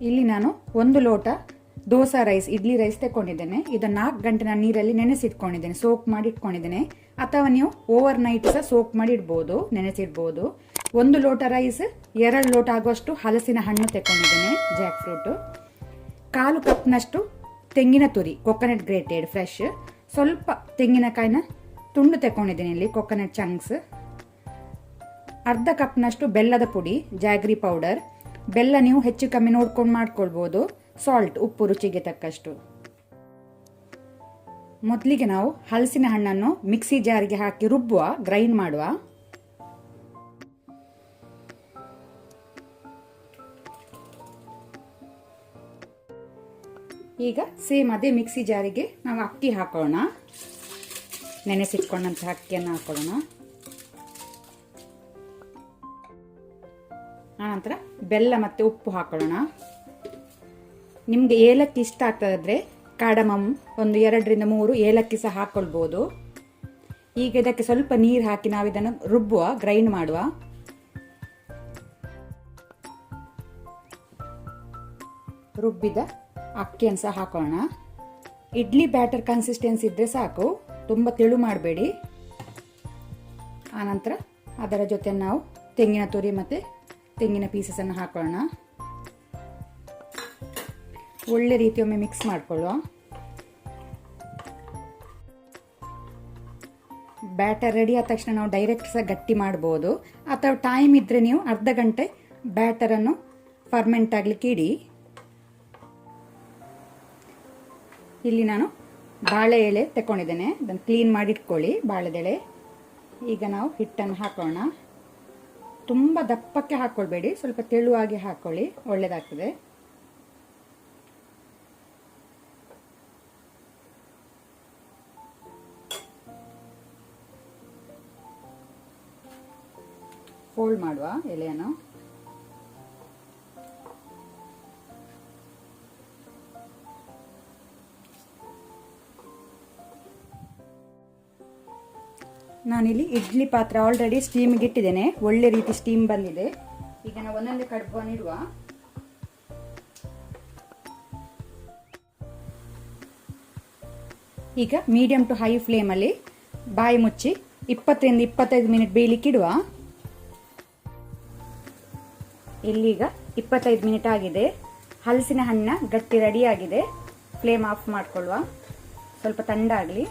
ಇಲ್ಲಿ ನಾನು 1 ಲೋಟ ದೋಸಾ ರೈಸ್, ಇಡ್ಲಿ ರೈಸ್ ತಗೊಂಡಿದ್ದೇನೆ. ಇದನ್ನು 4 ಗಂಟೆ ನಾನು ನೀರಲ್ಲಿ ನೆನೆಸಿಟ್ಕೊಂಡಿದ್ದೇನೆ, ಸೋಕ್ ಮಾಡಿ ಇಟ್ಕೊಂಡಿದ್ದೇನೆ. ಅಥವಾ ನೀವು ಓವರ್ ನೈಟ್ ಸಹ ಸೋಕ್ ಮಾಡಿ ಇಡ್ಬೋದು, ನೆನೆಸಿಡ್ಬೋದು. 1 ಲೋಟ ರೈಸ್, 2 ಲೋಟ ಆಗುವಷ್ಟು ಹಲಸಿನ ಹಣ್ಣು ತಗೊಂಡಿದ್ದೇನೆ, ಜಾಕ್ ಫ್ರೂಟು. 1/4 ಕಪ್ನಷ್ಟು ತೆಂಗಿನ ತುರಿ, ಕೊಕೊನಟ್ ಗ್ರೇಟೆಡ್ ಫ್ರೆಶ್. ಸ್ವಲ್ಪ ತೆಂಗಿನಕಾಯಿನ ತುಂಡು ತಗೊಂಡಿದ್ದೇನೆ ಇಲ್ಲಿ, ಕೊಕೊನಟ್ ಚಂಕ್ಸ್. 1/2 ಕಪ್ನಷ್ಟು ಬೆಲ್ಲದ ಪುಡಿ, ಜಾಗ್ರಿ ಪೌಡರ್. ಬೆಲ್ಲ ನೀವು ಹೆಚ್ಚು ಕಮ್ಮಿ ನೋಡ್ಕೊಂಡು ಮಾಡ್ಕೊಳ್ಬೋದು. ಸಾಲ್ಟ್, ಉಪ್ಪು ರುಚಿಗೆ ತಕ್ಕಷ್ಟು. ಮೊದಲಿಗೆ ನಾವು ಹಲಸಿನ ಹಣ್ಣನ್ನು ಮಿಕ್ಸಿ ಜಾರಿಗೆ ಹಾಕಿ ರುಬ್ಬುವ, ಗ್ರೈಂಡ್ ಮಾಡುವ. ಈಗ ಸೇಮ್ ಅದೇ ಮಿಕ್ಸಿ ಜಾರಿಗೆ ನಾವು ಅಕ್ಕಿ ಹಾಕೋಣ, ನೆನೆಸಿಟ್ಕೊಂಡಂತ ಅಕ್ಕಿಯನ್ನು ಹಾಕೊಳ್ಳೋಣ. ಆನಂತರ ಬೆಲ್ಲ ಮತ್ತು ಉಪ್ಪು ಹಾಕೊಳ್ಳೋಣ. ನಿಮಗೆ ಏಲಕ್ಕಿ ಇಷ್ಟ ಆಗ್ತದಾದ್ರೆ ಕಾಡಮಮ್ ಒಂದು 2ರಿಂದ 3 ಏಲಕ್ಕಿ ಸಹ ಹಾಕೊಳ್ಬೋದು. ಈಗ ಇದಕ್ಕೆ ಸ್ವಲ್ಪ ನೀರು ಹಾಕಿ ನಾವು ಇದನ್ನು ರುಬ್ಬುವ, ಗ್ರೈಂಡ್ ಮಾಡುವ. ರುಬ್ಬಿದ ಅಕ್ಕಿಯನ್ನು ಸಹ ಹಾಕೋಣ. ಇಡ್ಲಿ ಬ್ಯಾಟರ್ ಕನ್ಸಿಸ್ಟೆನ್ಸಿ ಇದ್ರೆ ಸಾಕು, ತುಂಬ ತೆಳು ಮಾಡಬೇಡಿ. ಆನಂತರ ಅದರ ಜೊತೆ ನಾವು ತೆಂಗಿನ ತುರಿ ಮತ್ತು ತೆಂಗಿನ ಪೀಸಸನ್ನು ಹಾಕೋಣ. ಒಳ್ಳೆ ರೀತಿ ಒಮ್ಮೆ ಮಿಕ್ಸ್ ಮಾಡಿಕೊಳ್ಳುವ. ಬ್ಯಾಟರ್ ರೆಡಿ ಆದ ತಕ್ಷಣ ನಾವು ಡೈರೆಕ್ಟ್ ಸಹ ಗಟ್ಟಿ ಮಾಡ್ಬೋದು, ಅಥವಾ ಟೈಮ್ ಇದ್ದರೆ ನೀವು ಅರ್ಧ ಗಂಟೆ ಬ್ಯಾಟರನ್ನು ಫರ್ಮೆಂಟ್ ಆಗಲಿಕ್ಕೆ ಇಡಿ. ಇಲ್ಲಿ ನಾನು ಬಾಳೆ ಎಲೆ ತಗೊಂಡಿದ್ದೇನೆ, ಅದನ್ನು ಕ್ಲೀನ್ ಮಾಡಿ ಇಟ್ಕೊಳ್ಳಿ, ಬಾಳೆದೆಲೆ. ಈಗ ನಾವು ಹಿಟ್ಟನ್ನು ಹಾಕೋಣ. ತುಂಬ ದಪ್ಪಕ್ಕೆ ಹಾಕ್ಕೊಳ್ಬೇಡಿ, ಸ್ವಲ್ಪ ತೆಳುವಾಗಿ ಹಾಕ್ಕೊಳ್ಳಿ, ಒಳ್ಳೆಯದಾಗ್ತದೆ. ಫೋಲ್ಡ್ ಮಾಡುವ ಎಲೆಯನ್ನು. ನಾನಿಲ್ಲಿ ಇಡ್ಲಿ ಪಾತ್ರ ಆಲ್ರೆಡಿ ಸ್ಟೀಮ್ಗೆ ಇಟ್ಟಿದ್ದೇನೆ, ಒಳ್ಳೆ ರೀತಿ ಸ್ಟೀಮ್ ಬಂದಿದೆ. ಈಗ ನಾವು ಒಂದೊಂದೇ ಕಡ್ಬನ್ನು ಇಡುವ. ಈಗ ಮೀಡಿಯಂ ಟು ಹೈ ಫ್ಲೇಮಲ್ಲಿ ಬಾಯಿ ಮುಚ್ಚಿ 20ರಿಂದ 25 ಮಿನಿಟ್ ಬೇಯಲಿಕ್ಕೆ ಇಡುವ. ಇಲ್ಲೀಗ 25 ಮಿನಿಟ್ ಆಗಿದೆ. ಹಲಸಿನ ಹಣ್ಣ ಗಟ್ಟಿ ರೆಡಿ ಆಗಿದೆ. ಫ್ಲೇಮ್ ಆಫ್ ಮಾಡಿಕೊಳ್ಳುವ, ಸ್ವಲ್ಪ ತಣ್ಣಗಾಗಲಿ.